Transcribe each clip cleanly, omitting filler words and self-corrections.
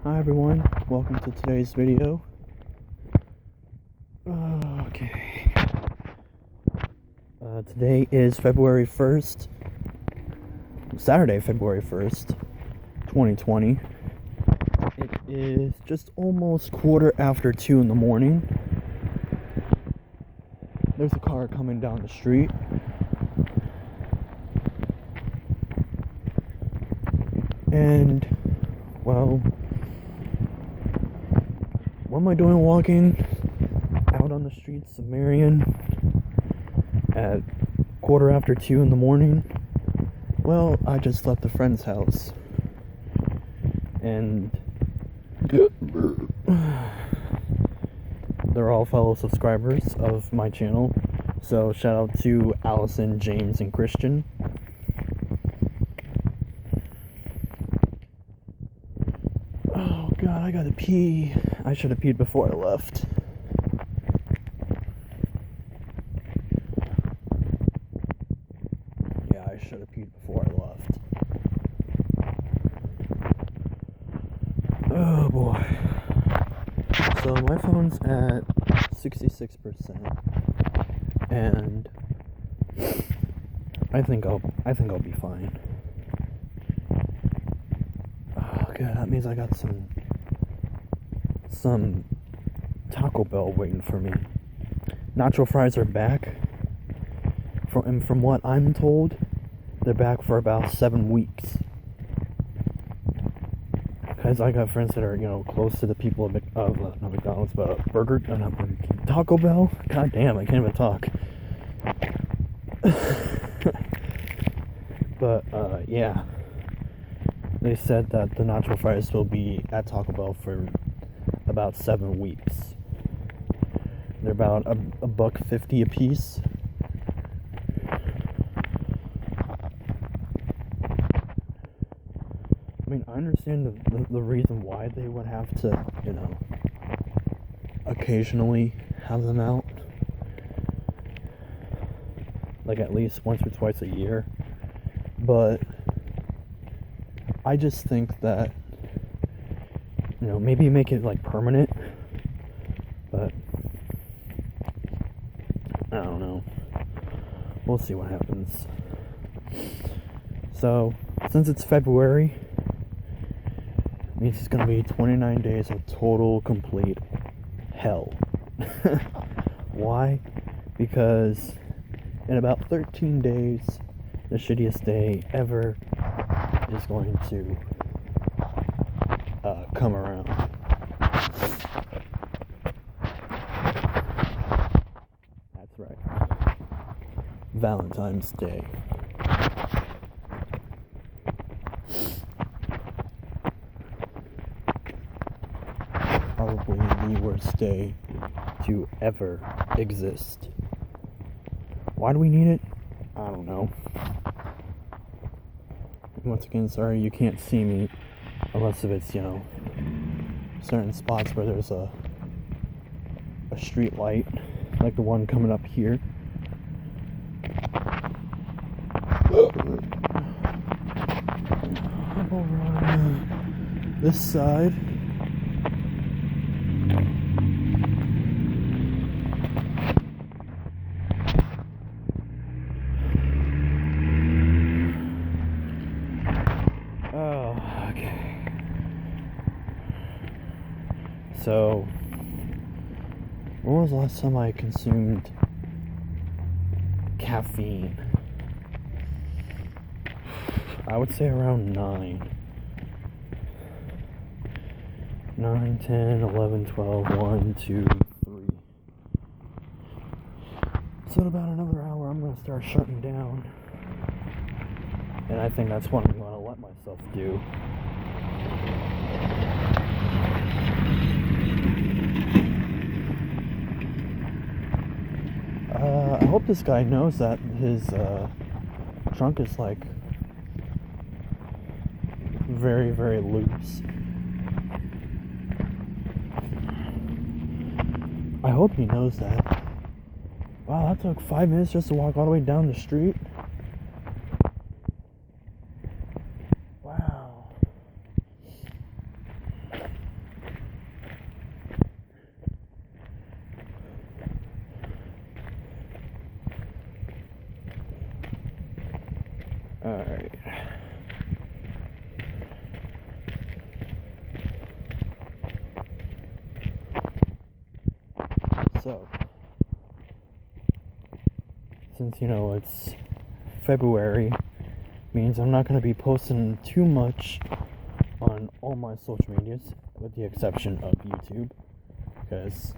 Hi everyone, welcome to today's video. Okay. Today is February 1st, Saturday, February 1st, 2020. It is just almost 2:15 in the morning. There's a car coming down the street. And, well, what am I doing walking out on the streets of Marion at 2:15 in the morning? Well, I just left a friend's house. And they're all fellow subscribers of my channel. So shout out to Allison, James, and Christian. Oh god, I gotta pee. I should have peed before I left. Yeah, I should have peed before I left. Oh boy. So my phone's at 66%, and I think I'll be fine. Oh god, that means I got some Taco Bell waiting for me. Nacho fries are back. From what I'm told, they're back for about 7 weeks. Because I got friends that are, close to the people of not McDonald's, but Taco Bell. God damn, I can't even talk. But yeah, they said that the nacho fries will be at Taco Bell for about 7 weeks. They're about $1.50 a piece. I mean, I understand the reason why they would have to, occasionally have them out. Like at least once or twice a year. But I just think that, maybe make it like permanent. But I don't know. We'll see what happens. So, since it's February, it means it's gonna be 29 days of total, complete hell. Why? Because in about 13 days, the shittiest day ever is going to come around. That's right. Valentine's Day. Probably the worst day to ever exist. Why do we need it? I don't know. Once again, sorry you can't see me unless if it's, certain spots where there's a street light, like the one coming up here. This side. So, when was the last time I consumed caffeine? I would say around 9. 9, 10, 11, 12, 1, 2, 3. So in about another hour, I'm going to start shutting down. And I think that's what I'm going to let myself do. I hope this guy knows that his trunk is like very, very loose. I hope he knows that. Wow, that took 5 minutes just to walk all the way down the street. Wow. So, since, it's February, means I'm not going to be posting too much on all my social medias, with the exception of YouTube, because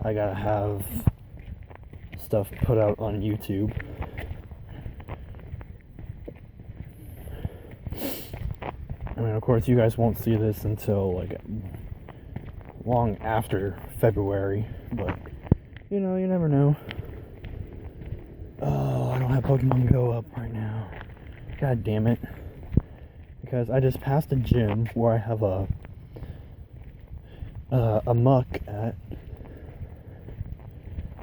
I gotta have stuff put out on YouTube. I mean, of course, you guys won't see this until, long after February, but, you never know. Oh, I don't have Pokemon Go up right now. God damn it. Because I just passed a gym where I have a Muck at.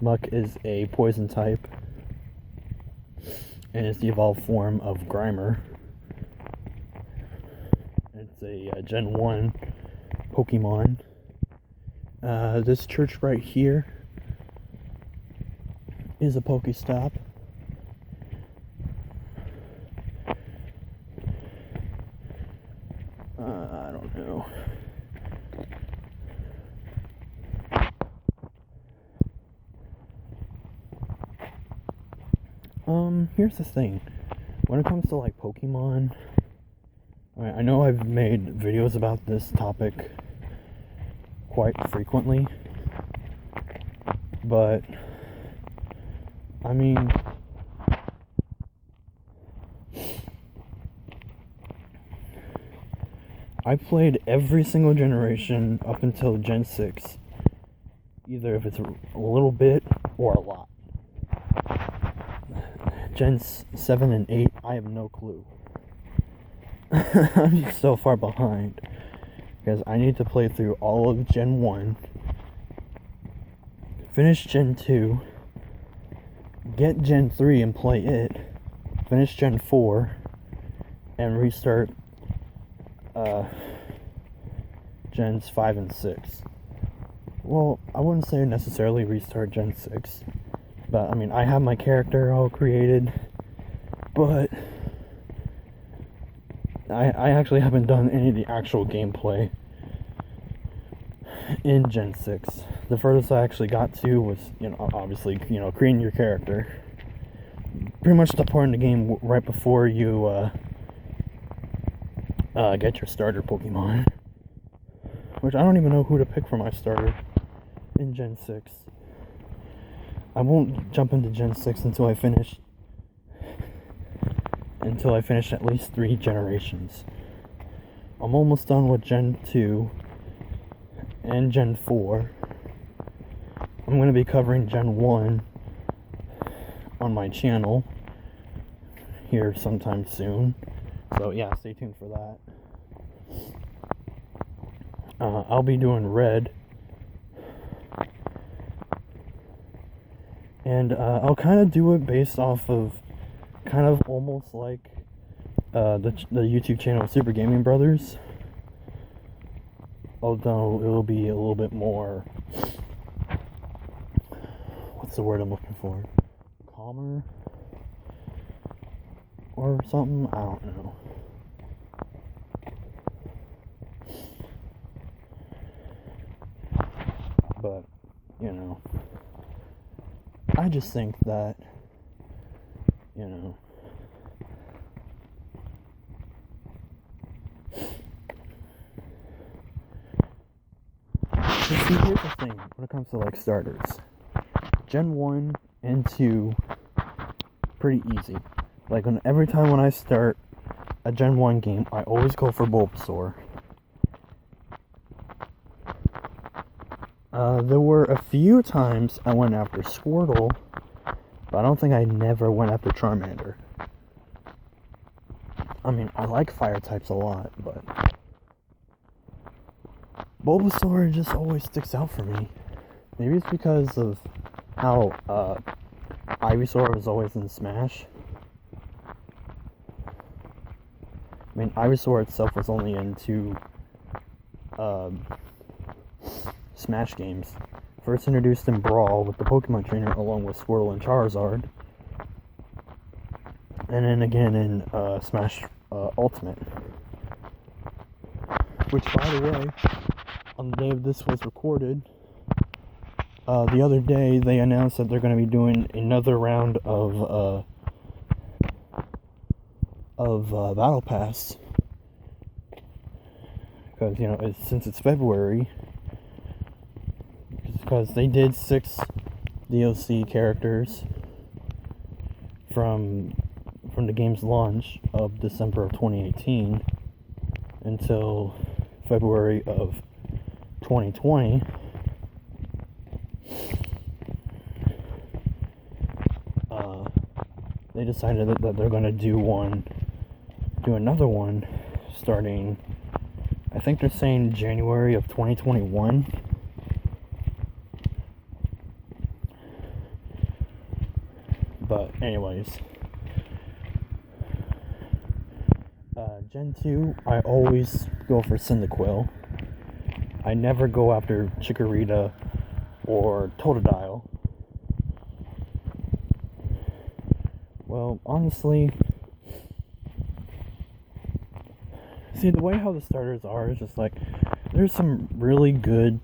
Muck is a poison type, and it's the evolved form of Grimer. It's a Gen 1 Pokemon. This church right here is a Pokestop. I don't know. Here's the thing. When it comes to Pokemon, I know I've made videos about this topic quite frequently, but I mean, I played every single generation up until Gen 6, either if it's a little bit or a lot. Gen 7 and 8, I have no clue. I'm just so far behind, because I need to play through all of Gen 1, finish Gen 2, get Gen 3 and play it, finish Gen 4, and restart Gens 5 and 6. Well, I wouldn't say necessarily restart Gen 6, but I mean, I have my character all created, but I actually haven't done any of the actual gameplay in Gen 6. The furthest I actually got to was, obviously, creating your character. Pretty much the part in the game right before you get your starter Pokemon. Which I don't even know who to pick for my starter in Gen 6. I won't jump into Gen 6 until I finish at least 3 generations. I'm almost done with Gen 2 and Gen 4. I'm going to be covering Gen 1 on my channel here sometime soon. So yeah, stay tuned for that. I'll be doing Red. And I'll kind of do it based off of kind of almost like the YouTube channel Super Gaming Brothers. Although it'll be a little bit more, what's the word I'm looking for? Calmer? Or something? I don't know. But, I just think that, see, here's the thing, when it comes to, starters. Gen 1 and 2, pretty easy. Every time when I start a Gen 1 game, I always go for Bulbasaur. There were a few times I went after Squirtle, but I don't think I never went after Charmander. I mean, I like fire types a lot, but Bulbasaur just always sticks out for me. Maybe it's because of how Ivysaur was always in Smash. I mean, Ivysaur itself was only in 2 Smash games. First introduced in Brawl with the Pokemon Trainer along with Squirtle and Charizard. And then again in Smash Ultimate. Which, by the way, on the day this was recorded, The other day they announced that they're going to be doing another round of Battle Pass, because since it's February, because they did 6 DLC characters from the game's launch of December of 2018 until February of 2020. They decided that they're going to do another one starting, I think they're saying January of 2021. But anyways, Gen 2, I always go for Cyndaquil. I never go after Chikorita or Totodile. Well, honestly, see, the way how the starters are is just like, there's some really good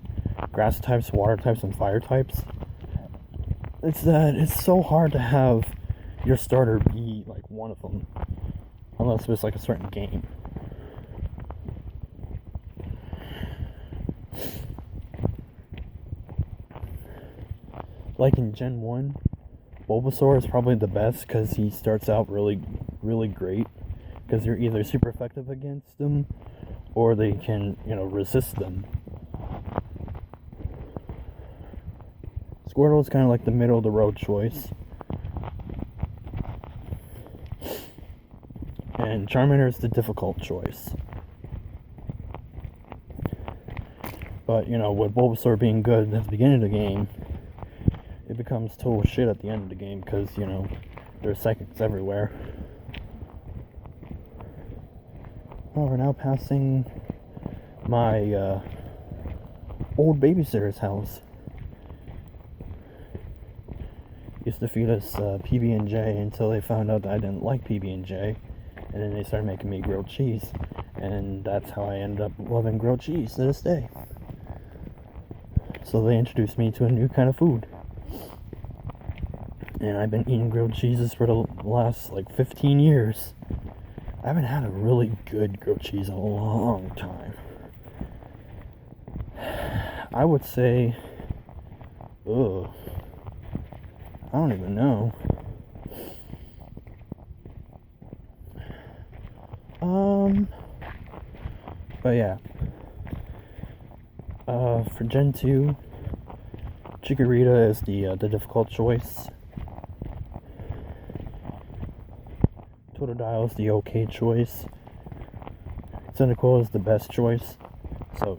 grass types, water types, and fire types. It's that it's so hard to have your starter be like one of them, unless it's like a certain game. Like in Gen 1, Bulbasaur is probably the best because he starts out really, really great, because you're either super effective against them or they can, resist them. Squirtle is kind of like the middle of the road choice. And Charmander is the difficult choice. But, with Bulbasaur being good at the beginning of the game, it becomes total shit at the end of the game because, there's psychics everywhere. Oh, we're now passing my old babysitter's house. Used to feed us PB&J until they found out that I didn't like PB&J, and then they started making me grilled cheese, and that's how I ended up loving grilled cheese to this day. So they introduced me to a new kind of food, and I've been eating grilled cheeses for the last 15 years. I haven't had a really good grilled cheese in a long time. I would say, I don't even know. But yeah. For Gen 2, Chikorita is the difficult choice. Totodile is the okay choice. Cyndaquil is the best choice. So,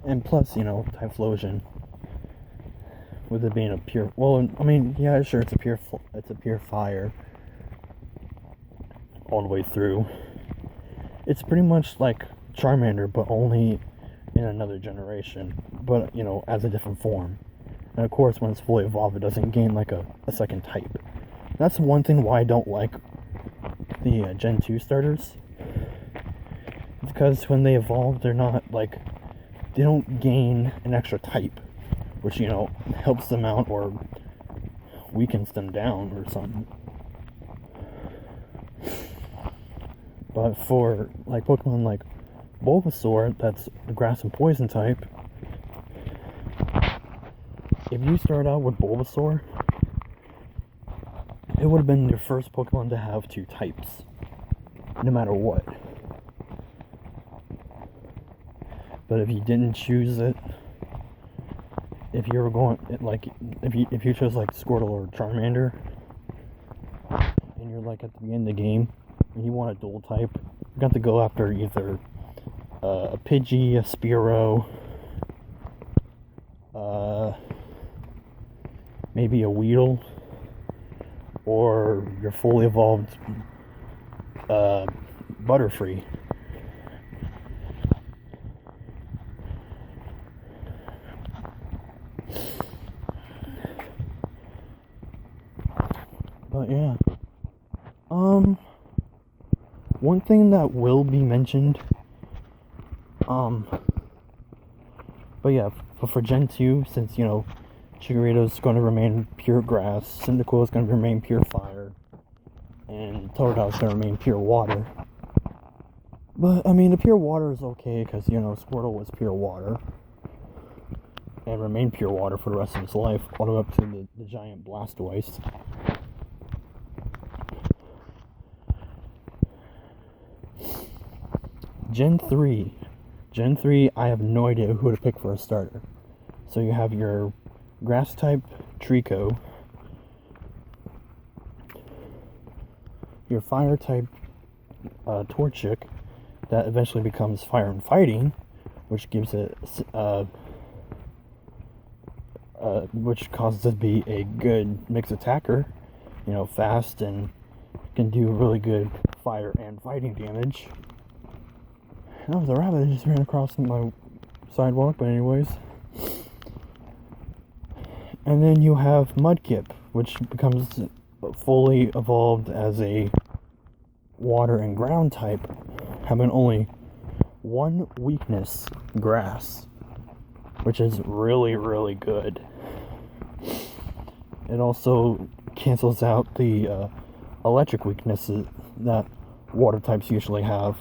and plus, Typhlosion. With it being a pure, yeah, sure, it's a pure fire all the way through. It's pretty much like Charmander, but only in another generation, but as a different form. And of course, when it's fully evolved, it doesn't gain a second type. That's one thing why I don't like the Gen 2 starters. Because when they evolve, they're not they don't gain an extra type, which helps them out or weakens them down or something. But for Pokemon like Bulbasaur, that's the grass and poison type, if you start out with Bulbasaur, it would have been your first Pokemon to have 2 types, no matter what. But if you didn't choose it, if you were going if you chose Squirtle or Charmander, and you're at the beginning of the game and you want a dual type, you got to go after either a Pidgey, a Spearow, maybe a Weedle, or your fully evolved Butterfree. But yeah, one thing that will be mentioned, But yeah, but for Gen 2, since, Chikorita's going to remain pure grass, Cyndaquil is going to remain pure fire, and Totodile is going to remain pure water. But, I mean, the pure water is okay, because, Squirtle was pure water, and remained pure water for the rest of his life, all the way up to the giant Blastoise. Gen 3. Gen 3, I have no idea who to pick for a starter. So you have your grass-type Trico, your fire-type Torchic, that eventually becomes Fire and Fighting, which gives it, which causes it to be a good mixed attacker, fast and can do really good fire and fighting damage. That was a rabbit that just ran across my sidewalk, but anyways. And then you have Mudkip, which becomes fully evolved as a water and ground type, having only one weakness, grass, which is really, really good. It also cancels out the electric weaknesses that water types usually have.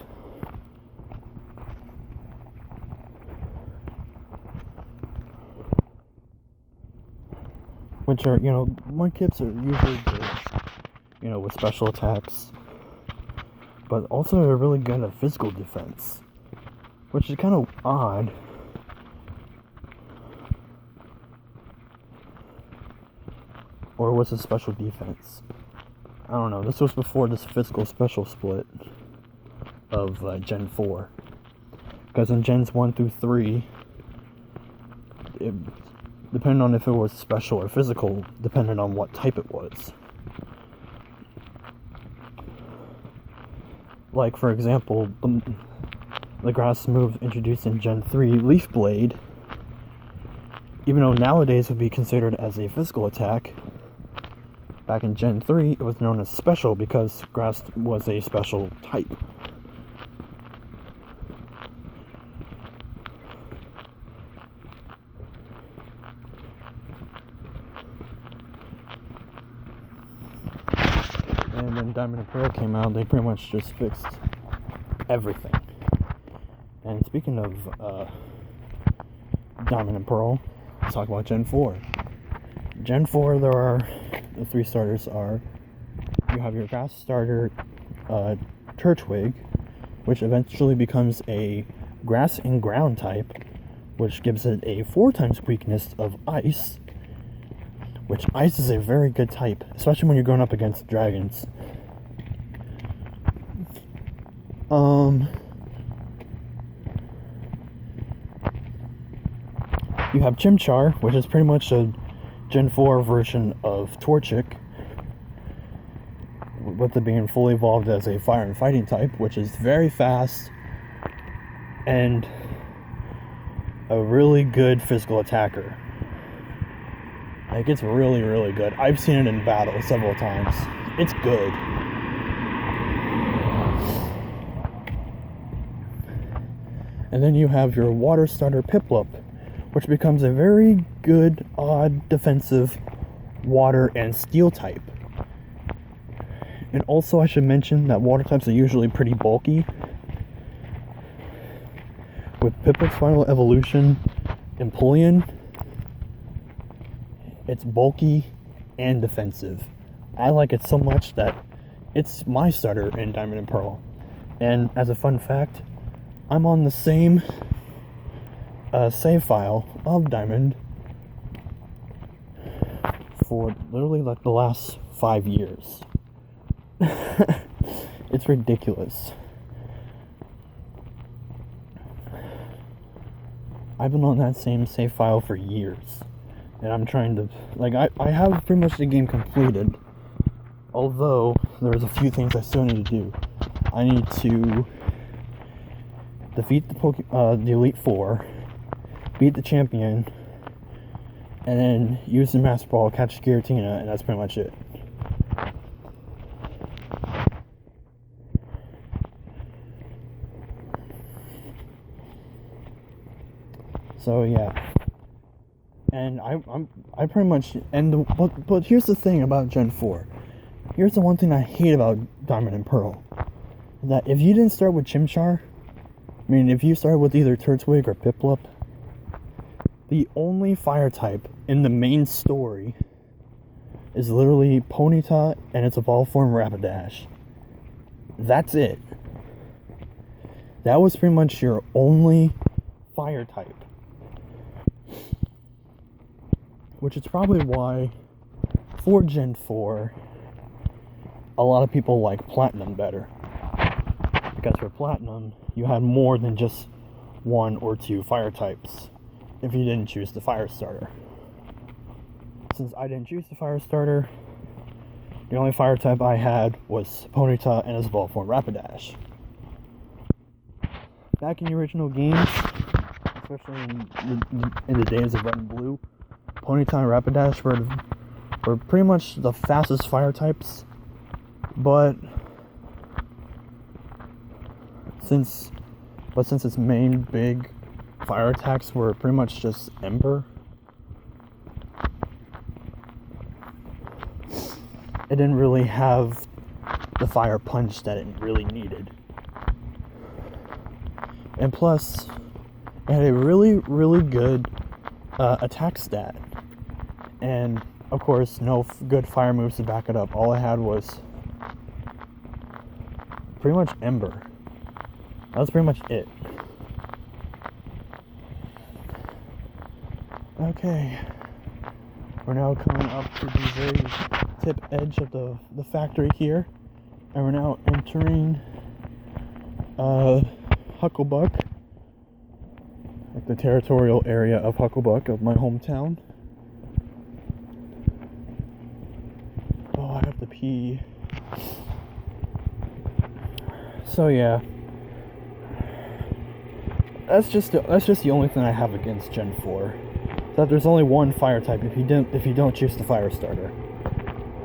Which are, Mudkips are usually good, with special attacks. But also they're really good at physical defense. Which is kind of odd. Or was it special defense? I don't know. This was before this physical special split of Gen 4. Because in Gens 1 through 3, depending on if it was special or physical, depending on what type it was. Like, for example, the grass move introduced in Gen 3, Leaf Blade, even though nowadays would be considered as a physical attack, back in Gen 3, it was known as special because grass was a special type. And when Diamond and Pearl came out, they pretty much just fixed everything. And speaking of Diamond and Pearl, let's talk about Gen 4. Gen 4, the three starters are, you have your grass starter, Turtwig, which eventually becomes a grass and ground type, which gives it a 4 times weakness of ice, which ice is a very good type, especially when you're going up against dragons. You have Chimchar, which is pretty much a Gen 4 version of Torchic, with it being fully evolved as a fire and fighting type, which is very fast and a really good physical attacker. Like, it's really, really good. I've seen it in battle several times. It's good. And then you have your water starter Piplup, which becomes a very good, odd, defensive water and steel type. And also I should mention that water types are usually pretty bulky. With Piplup's final evolution, Empoleon, it's bulky and defensive. I like it so much that it's my starter in Diamond and Pearl. And as a fun fact, I'm on the same save file of Diamond for literally like the last 5 years. It's ridiculous. I've been on that same save file for years. And I'm trying to, like, I have pretty much the game completed. Although, there's a few things I still need to do. I need to defeat the Elite Four, beat the champion, and then use the Master Ball, catch Giratina, and that's pretty much it. So yeah, and I pretty much but here's the thing about Gen 4. Here's the one thing I hate about Diamond and Pearl. That if you didn't start with Chimchar, I mean, if you started with either Turtwig or Piplup, the only fire type in the main story is literally Ponyta and its evolved form Rapidash. That's it. That was pretty much your only fire type. Which is probably why, for Gen 4, a lot of people like Platinum better. Because for Platinum, you had more than just 1 or 2 fire types if you didn't choose the fire starter. Since I didn't choose the fire starter, the only fire type I had was Ponyta and its evolved form Rapidash. Back in the original games, especially in the days of Red and Blue, Ponyta and Rapidash were pretty much the fastest fire types, but since its main big fire attacks were pretty much just Ember, it didn't really have the fire punch that it really needed. And plus, it had a really, really good attack stat. And, of course, no good fire moves to back it up. All I had was pretty much Ember. That was pretty much it. Okay. We're now coming up to the very tip edge of the factory here. And we're now entering Hucklebuck. Like the territorial area of Hucklebuck, of my hometown. Oh, I have to pee. So yeah. That's just the only thing I have against Gen 4. That there's only one fire type if you don't choose the fire starter.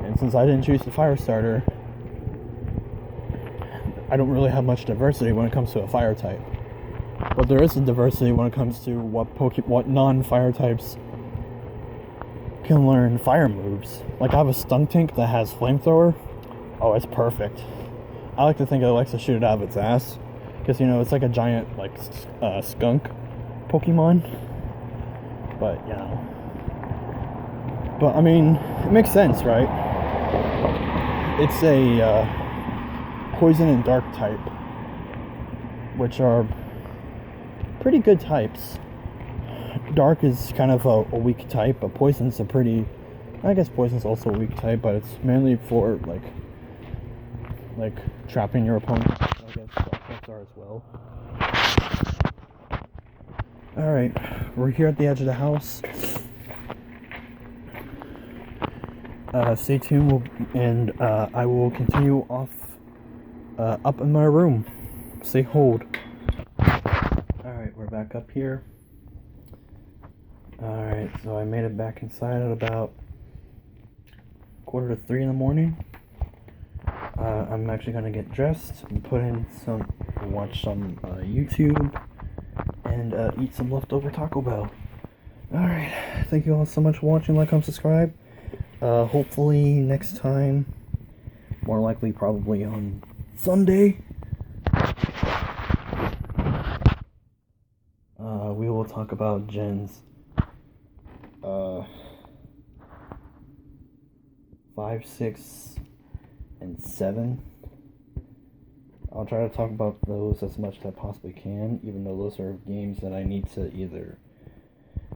And since I didn't choose the fire starter, I don't really have much diversity when it comes to a fire type. But there is a diversity when it comes to what non-fire types can learn fire moves. Like I have a Stuntank that has Flamethrower. Oh, it's perfect. I like to think it likes to shoot it out of its ass. Because, it's like a giant, skunk Pokemon. But, But, I mean, it makes sense, right? It's a poison and dark type. Which are pretty good types. Dark is kind of a weak type, but poison's I guess poison's also a weak type, but it's mainly for, like trapping your opponent. I guess dark are as well. Alright, we're here at the edge of the house. Stay tuned, and I will continue off up in my room. Stay hold. Alright, we're back up here. Alright, so I made it back inside at about 2:45 in the morning. I'm actually gonna get dressed and watch some YouTube, and eat some leftover Taco Bell. Alright, thank you all so much for watching. Like, comment, subscribe. Hopefully next time, more likely probably on Sunday, we will talk about Gens 5, 6, and 7. I'll try to talk about those as much as I possibly can, even though those are games that I need to either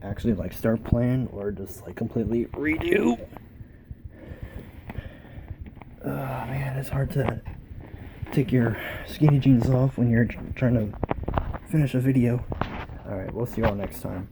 actually start playing or just completely redo. Man, it's hard to take your skinny jeans off when you're trying to finish a video. Alright, we'll see you all next time.